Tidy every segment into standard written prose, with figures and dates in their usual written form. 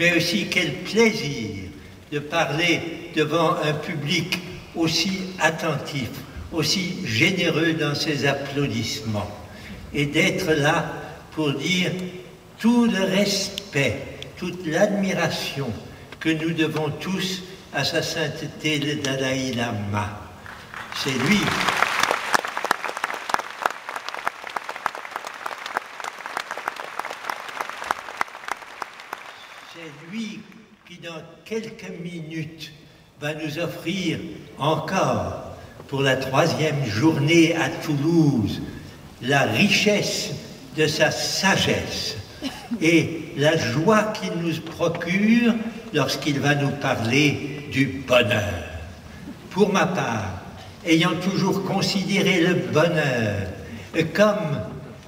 mais aussi quel plaisir de parler devant un public aussi attentif, aussi généreux dans ses applaudissements, et d'être là pour dire tout le respect, toute l'admiration que nous devons tous à sa sainteté le Dalai Lama. C'est lui. C'est lui qui, dans quelques minutes, va nous offrir encore, pour la 3e journée à Toulouse, la richesse de sa sagesse et la joie qu'il nous procure lorsqu'il va nous parler du bonheur. Pour ma part, ayant toujours considéré le bonheur comme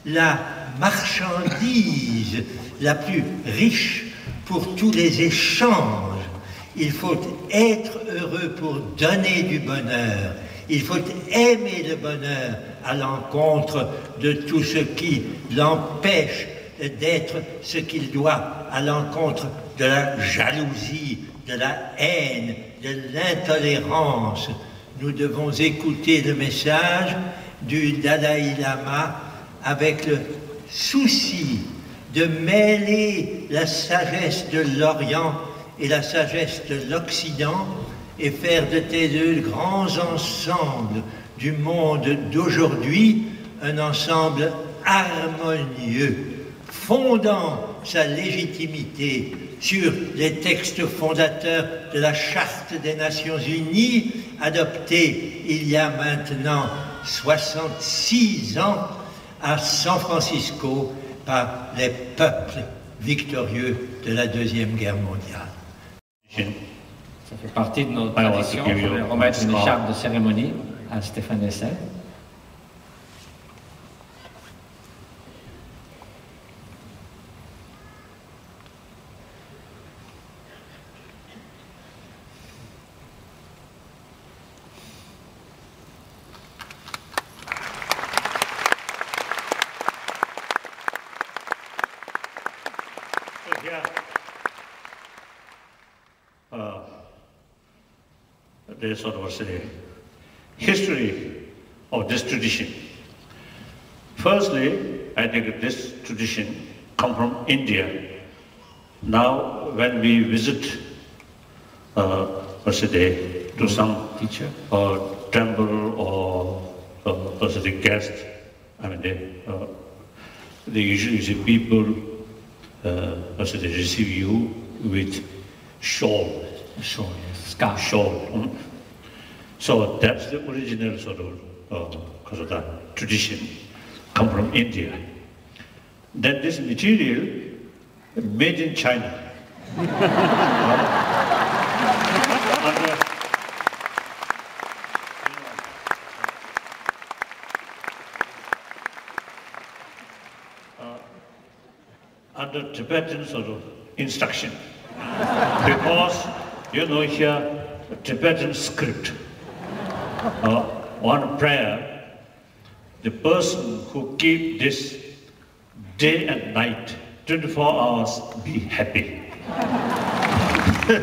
la marchandise la plus riche pour tous les échanges, il faut être heureux pour donner du bonheur. Il faut aimer le bonheur à l'encontre de tout ce qui l'empêche d'être ce qu'il doit, à l'encontre de la jalousie, de la haine, de l'intolérance. Nous devons écouter le message du Dalai Lama avec le souci de mêler la sagesse de l'Orient et la sagesse de l'Occident et faire de ces deux grands ensembles du monde d'aujourd'hui un ensemble harmonieux, fondant sa légitimité sur les textes fondateurs de la Charte des Nations Unies, adoptée il y a maintenant 66 ans à San Francisco par les peuples victorieux de la Deuxième Guerre mondiale. Ça fait partie de notre tradition. Je vais remettre une écharpe de cérémonie à Stéphane Hessel. There's sort of a history of this tradition. Firstly, I think this tradition come from India. Now, when we visit, to some teacher temple or guest, I mean, they usually see people, they receive you with shawl. Shawl, yes. Scarf. Shawl. So that's the original sort of that tradition, come from India. Then this material made in China. Under Tibetan sort of instruction, because here Tibetan script. One prayer, the person who keep this day and night, 24 hours, be happy. So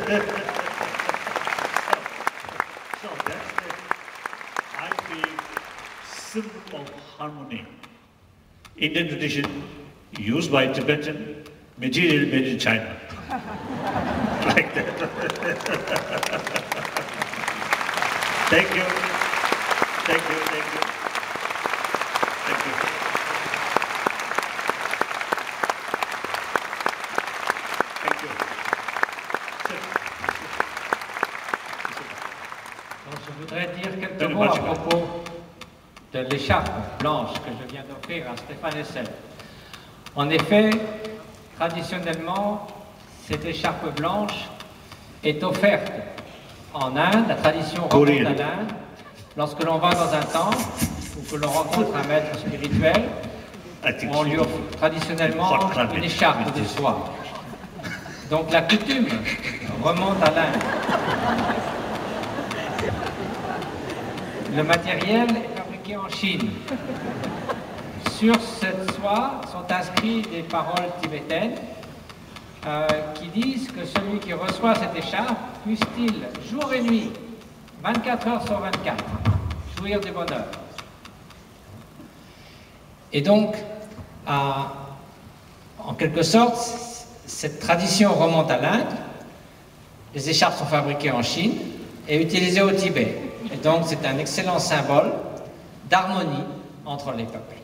that's the, I feel, symbol of harmony. Indian tradition used by Tibetan, material made in China. Like that. Thank you. Thank you. Thank you. Thank you. Thank you. Donc, je voudrais dire quelques mots à propos de l'écharpe blanche que je viens d'offrir à Stéphane Hessel. En effet, traditionnellement, cette écharpe blanche est offerte en Inde, la tradition remonte à l'Inde. Lorsque l'on va dans un temple ou que l'on rencontre un maître spirituel, on lui offre traditionnellement une écharpe de soie. Donc la coutume remonte à l'Inde. Le matériel est fabriqué en Chine. Sur cette soie sont inscrites des paroles tibétaines qui disent que celui qui reçoit cette écharpe, puisse-t-il, jour et nuit, 24 heures sur 24, jouir du bonheur. Et donc, en quelque sorte, cette tradition remonte à l'Inde. Les écharpes sont fabriquées en Chine et utilisées au Tibet. Et donc, c'est un excellent symbole d'harmonie entre les peuples.